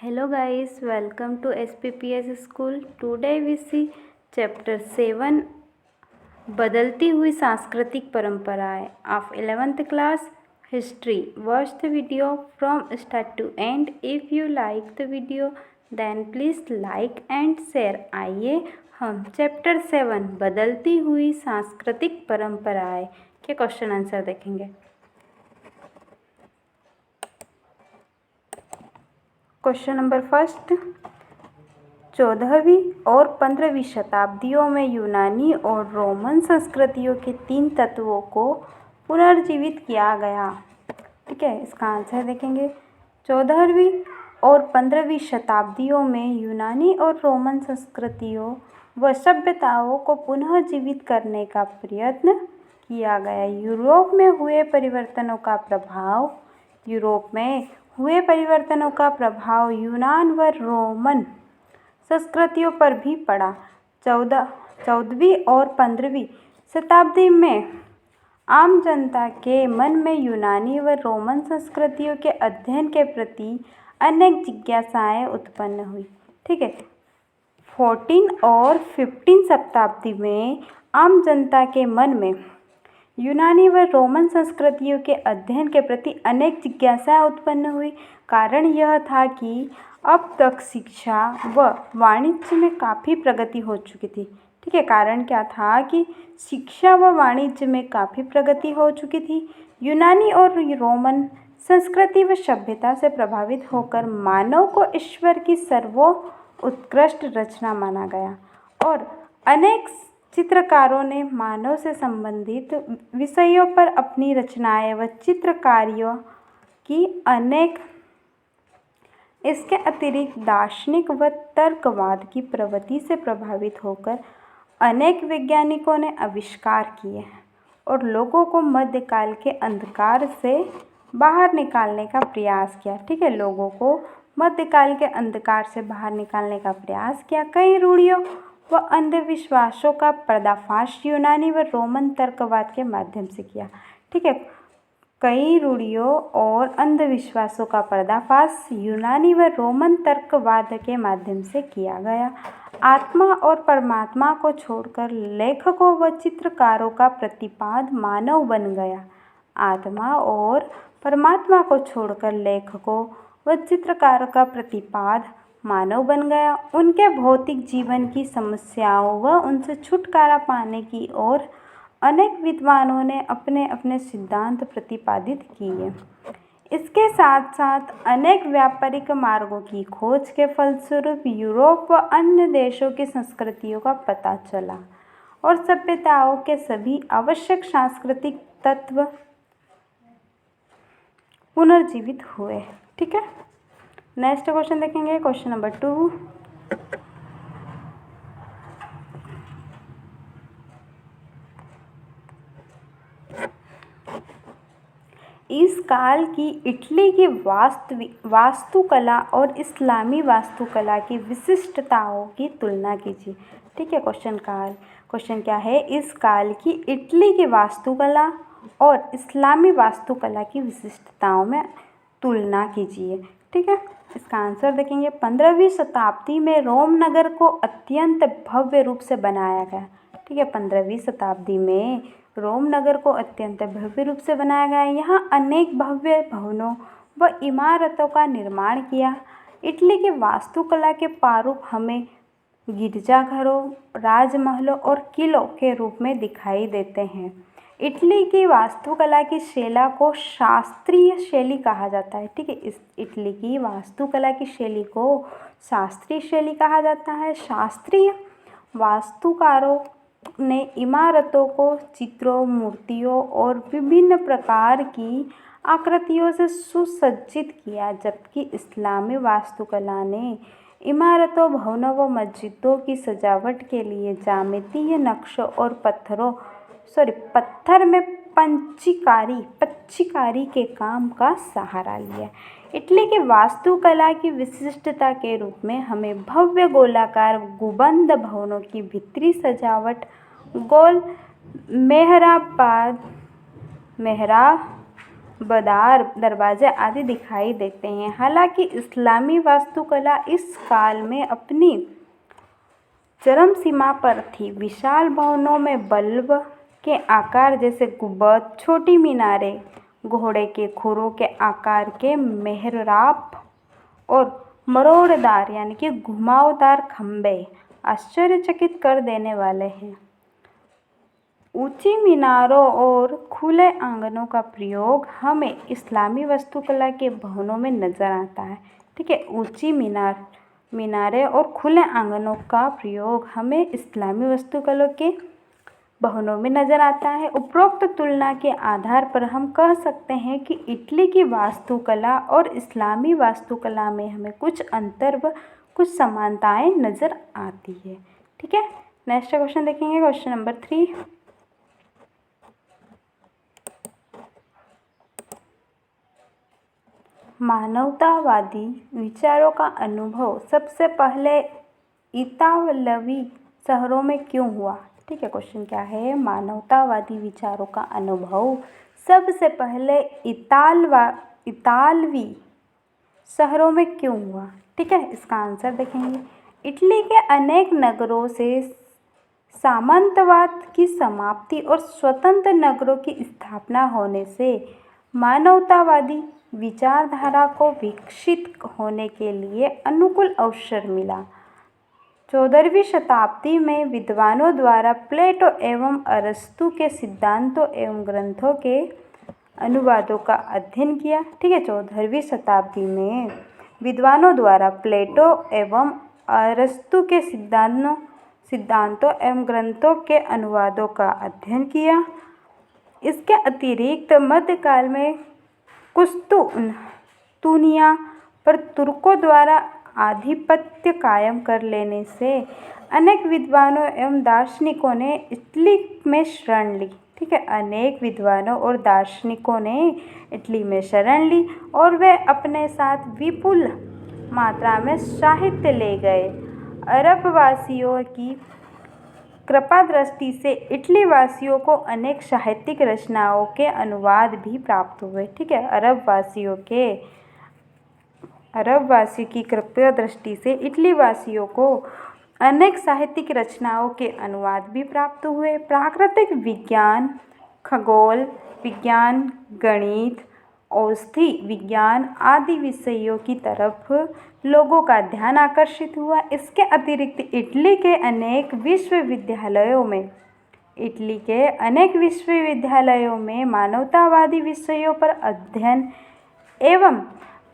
Hello guys, welcome to SPPS school. Today we see chapter 7 बदलती हुई सांस्कृतिक परंपराएं of 11th class history. Watch the video from start to end. If you like the video then please like and share. आइए हम chapter 7 बदलती हुई सांस्कृतिक परंपराएं के क्वेश्चन आंसर देखेंगे। क्वेश्चन नंबर फर्स्ट, 14वीं और 15वीं शताब्दियों में यूनानी और रोमन संस्कृतियों के 3 तत्वों को पुनर्जीवित किया गया। ठीक है, इसका आंसर देखेंगे। 14वीं और 15वीं शताब्दियों में यूनानी और रोमन संस्कृतियों व सभ्यताओं को पुनः जीवित करने का प्रयत्न किया गया। यूरोप में हुए परिवर्तनों का प्रभाव यूनान व रोमन संस्कृतियों पर भी पड़ा। 14वीं और 15वीं शताब्दी में आम जनता के मन में यूनानी व रोमन संस्कृतियों के अध्ययन के प्रति अनेक जिज्ञासाएं उत्पन्न हुई। ठीक है, 14 और 15 शताब्दी में आम जनता के मन में यूनानी व रोमन संस्कृतियों के अध्ययन के प्रति अनेक जिज्ञासाएं उत्पन्न हुई। कारण यह था कि अब तक शिक्षा व वाणिज्य में काफ़ी प्रगति हो चुकी थी। ठीक है, कारण क्या था कि शिक्षा व वाणिज्य में काफ़ी प्रगति हो चुकी थी। यूनानी और रोमन संस्कृति व सभ्यता से प्रभावित होकर मानव को ईश्वर की सर्वोत्कृष्ट रचना माना गया और अनेक चित्रकारों ने मानव से संबंधित विषयों पर अपनी रचनाएं व चित्रकारियों की अनेक। इसके अतिरिक्त दार्शनिक व तर्कवाद की प्रवृत्ति से प्रभावित होकर अनेक वैज्ञानिकों ने आविष्कार किए और लोगों को मध्यकाल के अंधकार से बाहर निकालने का प्रयास किया। ठीक है, लोगों को मध्यकाल के अंधकार से बाहर निकालने का प्रयास किया। कई रूढ़ियों व अंधविश्वासों का पर्दाफाश यूनानी व रोमन तर्कवाद के माध्यम से किया। ठीक है, कई रूढ़ियों और अंधविश्वासों का पर्दाफाश यूनानी व रोमन तर्कवाद के माध्यम से किया गया। आत्मा और परमात्मा को छोड़कर लेखकों व चित्रकारों का प्रतिपाद मानव बन गया। आत्मा और परमात्मा को छोड़कर लेखकों व चित्रकारों का प्रतिपाद मानव बन गया। उनके भौतिक जीवन की समस्याओं व उनसे छुटकारा पाने की ओर अनेक विद्वानों ने अपने अपने सिद्धांत प्रतिपादित किए। इसके साथ साथ अनेक व्यापारिक मार्गों की खोज के फलस्वरूप यूरोप व अन्य देशों की संस्कृतियों का पता चला और सभ्यताओं के सभी आवश्यक सांस्कृतिक तत्व पुनर्जीवित हुए। ठीक है, नेक्स्ट क्वेश्चन देखेंगे। क्वेश्चन नंबर 2, इस काल की इटली की वास्तुकला और इस्लामी वास्तुकला की विशिष्टताओं की तुलना कीजिए। ठीक है, क्वेश्चन क्या है? इस काल की इटली की वास्तुकला और इस्लामी वास्तुकला की विशिष्टताओं में तुलना कीजिए। ठीक है, इसका आंसर देखेंगे। 15वीं शताब्दी में रोम नगर को अत्यंत भव्य रूप से बनाया गया। ठीक है, 15वीं शताब्दी में रोम नगर को अत्यंत भव्य रूप से बनाया गया। यहाँ अनेक भव्य भवनों व इमारतों का निर्माण किया। इटली की वास्तुकला के प्रारूप हमें गिरजाघरों, राजमहलों और किलों के रूप में दिखाई देते हैं। इटली की वास्तुकला की शैली को शास्त्रीय शैली कहा जाता है। ठीक है, इस इटली की वास्तुकला की शैली को शास्त्रीय शैली कहा जाता है। शास्त्रीय वास्तुकारों ने इमारतों को चित्रों, मूर्तियों और विभिन्न प्रकार की आकृतियों से सुसज्जित किया, जबकि इस्लामी वास्तुकला ने इमारतों, भवनों व मस्जिदों की सजावट के लिए ज्यामितीय नक्शों और पत्थर में पच्चीकारी के काम का सहारा लिया। इटली की वास्तुकला की विशिष्टता के रूप में हमें भव्य गोलाकार गुंबद भवनों की भीतरी सजावट, गोल मेहराब बदार दरवाजे आदि दिखाई देते हैं। हालांकि इस्लामी वास्तुकला इस काल में अपनी चरम सीमा पर थी। विशाल भवनों में बल्ब के आकार जैसे गुंबद, छोटी मीनारें, घोड़े के खुरों के आकार के मेहराब और मरोड़दार यानी कि घुमावदार खंभे आश्चर्यचकित कर देने वाले हैं। ऊंची मीनारों और खुले आंगनों का प्रयोग हमें इस्लामी वास्तुकला के भवनों में नजर आता है। ठीक है, ऊंची मीनारें और खुले आंगनों का प्रयोग हमें इस्लामी वास्तुकला के भवनों में नजर आता है। उपरोक्त तुलना के आधार पर हम कह सकते हैं कि इटली की वास्तुकला और इस्लामी वास्तुकला में हमें कुछ अंतर व कुछ समानताएं नजर आती है। ठीक है, नेक्स्ट क्वेश्चन देखेंगे, क्वेश्चन नंबर 3। मानवतावादी विचारों का अनुभव सबसे पहले इतालवी शहरों में क्यों हुआ? ठीक है, क्वेश्चन क्या है, मानवतावादी विचारों का अनुभव सबसे पहले इतालवी शहरों में क्यों हुआ? ठीक है, इसका आंसर देखेंगे। इटली के अनेक नगरों से सामंतवाद की समाप्ति और स्वतंत्र नगरों की स्थापना होने से मानवतावादी विचारधारा को विकसित होने के लिए अनुकूल अवसर मिला। 14वीं शताब्दी में विद्वानों द्वारा प्लेटो एवं अरस्तु के सिद्धांतों एवं ग्रंथों के अनुवादों का अध्ययन किया। ठीक है, 14वीं शताब्दी में विद्वानों द्वारा प्लेटो एवं अरस्तु के सिद्धांतों एवं ग्रंथों के अनुवादों का अध्ययन किया। इसके अतिरिक्त मध्यकाल में कुस्तुनतुनिया पर तुर्कों द्वारा आधिपत्य कायम कर लेने से अनेक विद्वानों एवं दार्शनिकों ने इटली में शरण ली। ठीक है, अनेक विद्वानों और दार्शनिकों ने इटली में शरण ली और वे अपने साथ विपुल मात्रा में साहित्य ले गए। अरब वासियों की कृपा दृष्टि से इटली वासियों को अनेक साहित्यिक रचनाओं के अनुवाद भी प्राप्त हुए। ठीक है, अरब वासियों की कृपा दृष्टि से इटली वासियों को अनेक साहित्यिक रचनाओं के अनुवाद भी प्राप्त हुए। प्राकृतिक विज्ञान, खगोल विज्ञान, गणित, औषधि विज्ञान आदि विषयों की तरफ लोगों का ध्यान आकर्षित हुआ। इसके अतिरिक्त इटली के अनेक विश्वविद्यालयों में मानवतावादी विषयों पर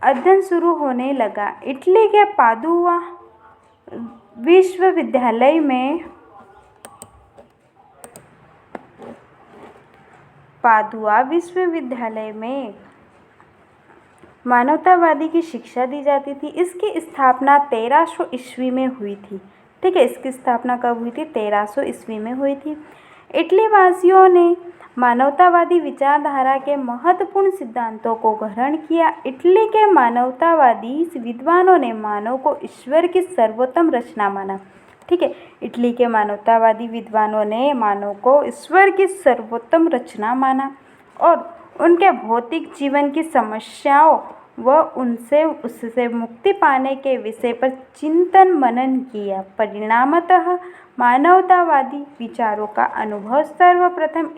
अध्ययन शुरू होने लगा। इटली के पादुआ विश्वविद्यालय में मानवतावादी की शिक्षा दी जाती थी। इसकी स्थापना 1300 ईस्वी में हुई थी। ठीक है, इसकी स्थापना कब हुई थी? 1300 ईस्वी में हुई थी। इटली वासियों ने मानवतावादी विचारधारा के महत्वपूर्ण सिद्धांतों को ग्रहण किया। इटली के मानवतावादी विद्वानों ने मानव को ईश्वर की सर्वोत्तम रचना माना। ठीक है, इटली के मानवतावादी विद्वानों ने मानव को ईश्वर की सर्वोत्तम रचना माना और उनके भौतिक जीवन की समस्याओं व उससे मुक्ति पाने के विषय पर चिंतन मनन किया। परिणामतः मानवतावादी विचारों का अनुभव सर्वप्रथम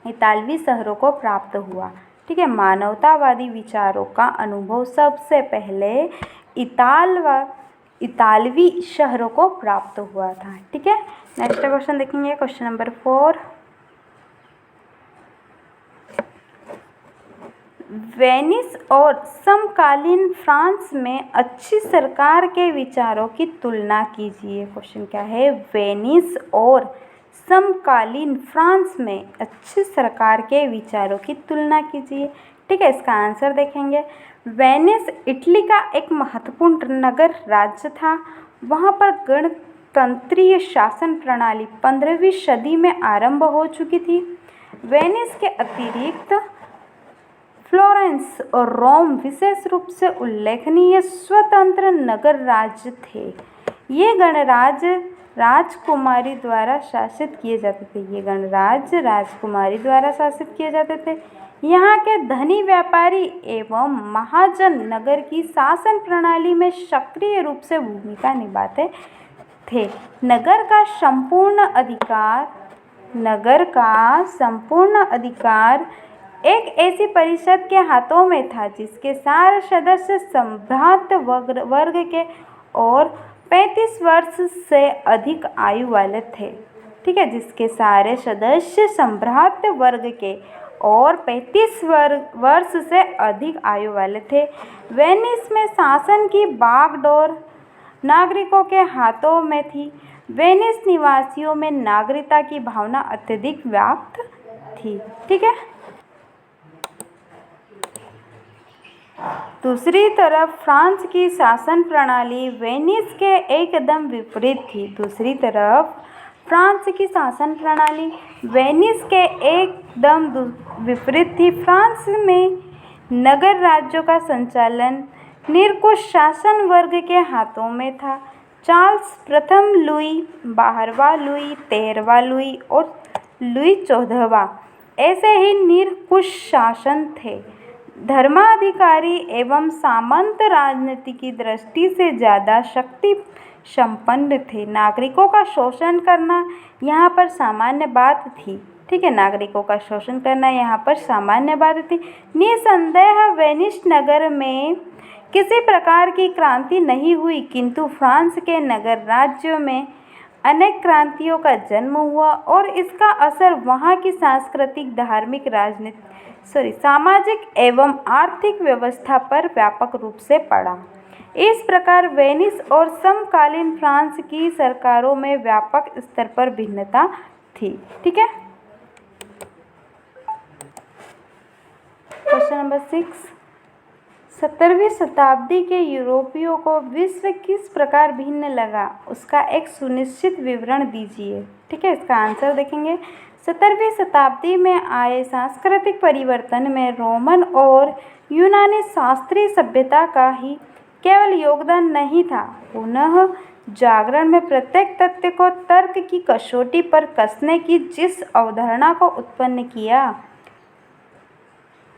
इतालवी शहरों को प्राप्त हुआ। ठीक है, मानवतावादी विचारों का अनुभव सबसे पहले इतालवी शहरों को प्राप्त हुआ था। ठीक है, नेक्स्ट क्वेश्चन देखेंगे, क्वेश्चन नंबर 4। वेनिस और समकालीन फ्रांस में अच्छी सरकार के विचारों की तुलना कीजिए। क्वेश्चन क्या है, वेनिस और समकालीन फ्रांस में अच्छी सरकार के विचारों की तुलना कीजिए। ठीक है, इसका आंसर देखेंगे। वेनिस इटली का एक महत्वपूर्ण नगर राज्य था। वहाँ पर गणतंत्रीय शासन प्रणाली 15वीं सदी में आरंभ हो चुकी थी। वेनिस के अतिरिक्त फ्लोरेंस और रोम विशेष रूप से उल्लेखनीय स्वतंत्र नगर राज्य थे। ये गणराज्य राजकुमारी द्वारा शासित किए जाते थे। ये गणराज्य राजकुमारी द्वारा शासित किए जाते थे। यहाँ के धनी व्यापारी एवं महाजन नगर की शासन प्रणाली में सक्रिय रूप से भूमिका निभाते थे। नगर का संपूर्ण अधिकार एक ऐसी परिषद के हाथों में था जिसके सारे सदस्य संभ्रांत वर्ग के और 35 वर्ष से अधिक आयु वाले थे। ठीक है, जिसके सारे सदस्य संभ्रांत वर्ग के और 35 वर्ष से अधिक आयु वाले थे। वेनिस में शासन की बागडोर नागरिकों के हाथों में थी। वेनिस निवासियों में नागरिकता की भावना अत्यधिक व्याप्त थी। ठीक है, दूसरी तरफ फ्रांस की शासन प्रणाली वेनिस के एकदम विपरीत थी। फ्रांस में नगर राज्यों का संचालन निरंकुश शासन वर्ग के हाथों में था। चार्ल्स प्रथम लुई, 12वां लुई, 13वां लुई और लुई 14वां ऐसे ही निरंकुश शासन थे। धर्माधिकारी एवं सामंत राजनीति की दृष्टि से ज़्यादा शक्ति संपन्न थे। नागरिकों का शोषण करना यहाँ पर सामान्य बात थी। ठीक है, नागरिकों का शोषण करना यहाँ पर सामान्य बात थी। निसंदेह वेनिस नगर में किसी प्रकार की क्रांति नहीं हुई, किंतु फ्रांस के नगर राज्यों में अनेक क्रांतियों का जन्म हुआ और इसका असर वहाँ की सांस्कृतिक, धार्मिक, सामाजिक एवं आर्थिक व्यवस्था पर व्यापक रूप से पड़ा। इस प्रकार वेनिस और समकालीन फ्रांस की सरकारों में व्यापक स्तर पर भिन्नता थी। ठीक है, क्वेश्चन नंबर 6, 17वीं शताब्दी के यूरोपियों को विश्व किस प्रकार भिन्न लगा, उसका एक सुनिश्चित विवरण दीजिए। ठीक है, इसका आंसर देखेंगे। 17वीं शताब्दी में आए सांस्कृतिक परिवर्तन में रोमन और यूनानी शास्त्रीय सभ्यता का ही केवल योगदान नहीं था। पुनः जागरण में प्रत्येक तथ्य को तर्क की कसौटी पर कसने की जिस अवधारणा को उत्पन्न किया,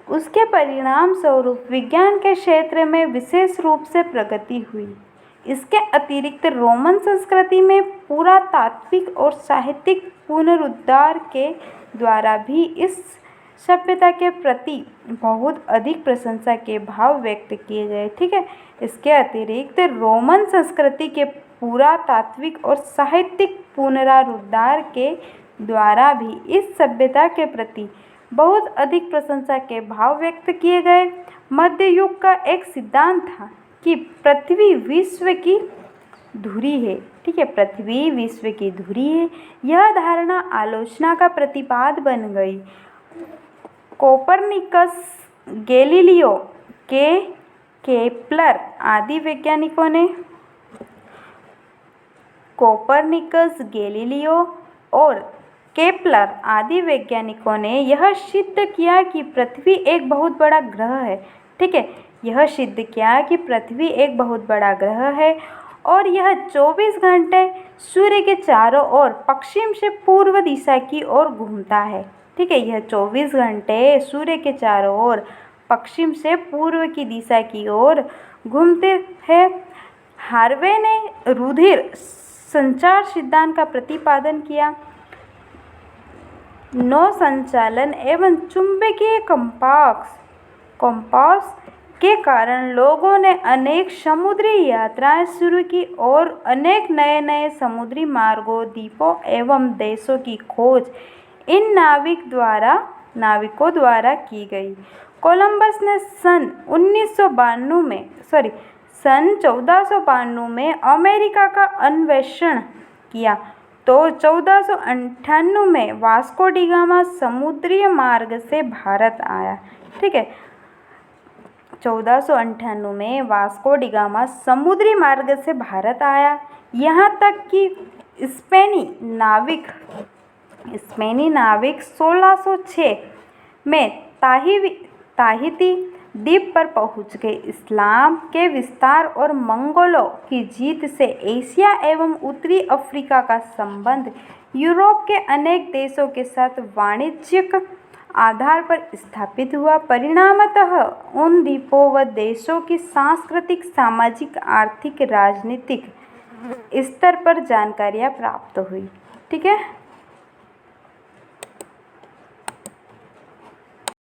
उसके परिणाम स्वरूप विज्ञान के क्षेत्र में विशेष रूप से प्रगति हुई। इसके अतिरिक्त रोमन संस्कृति में पुरातात्विक और साहित्यिक पुनरुद्धार के द्वारा भी इस सभ्यता के प्रति बहुत अधिक प्रशंसा के भाव व्यक्त किए गए। ठीक है, इसके अतिरिक्त रोमन संस्कृति के पुरातात्विक और साहित्यिक पुनरुद्धार के द्वारा भी इस सभ्यता के प्रति बहुत अधिक प्रशंसा के भाव व्यक्त किए गए। मध्य युग का एक सिद्धांत था कि पृथ्वी विश्व की धुरी है। ठीक है, पृथ्वी विश्व की धुरी है। यह धारणा आलोचना का प्रतिपाद बन गई। कोपरनिकस, गैलीलियो, केपलर आदि वैज्ञानिकों ने यह सिद्ध किया कि पृथ्वी एक बहुत बड़ा ग्रह है। ठीक है, यह सिद्ध किया कि पृथ्वी एक बहुत बड़ा ग्रह है और यह 24 घंटे सूर्य के चारों ओर पश्चिम से पूर्व दिशा की ओर घूमता है। ठीक है, यह 24 घंटे सूर्य के चारों ओर पश्चिम से पूर्व की दिशा की ओर घूमते हैं। हार्वे ने रुधिर संचार सिद्धांत का प्रतिपादन किया। नौ संचालन एवं चुंबकीय कंपास के कारण लोगों ने अनेक समुद्री यात्राएं शुरू की और अनेक नए नए समुद्री मार्गों, द्वीपों एवं देशों की खोज इन नाविकों द्वारा की गई। कोलंबस ने सन 1492 में अमेरिका का अन्वेषण किया, तो 1498 में वास्को डी गामा समुद्री मार्ग से भारत आया। ठीक है, 1498 में वास्को डी गामा समुद्री मार्ग से भारत आया। यहाँ तक कि स्पेनी नाविक 1606 में ताहिती द्वीप पर पहुंच गए। इस्लाम के विस्तार और मंगोलों की जीत से एशिया एवं उत्तरी अफ्रीका का संबंध यूरोप के अनेक देशों के साथ वाणिज्यिक आधार पर स्थापित हुआ। परिणामतः उन द्वीपों व देशों की सांस्कृतिक, सामाजिक, आर्थिक, राजनीतिक स्तर पर जानकारियाँ प्राप्त हुई। ठीक है।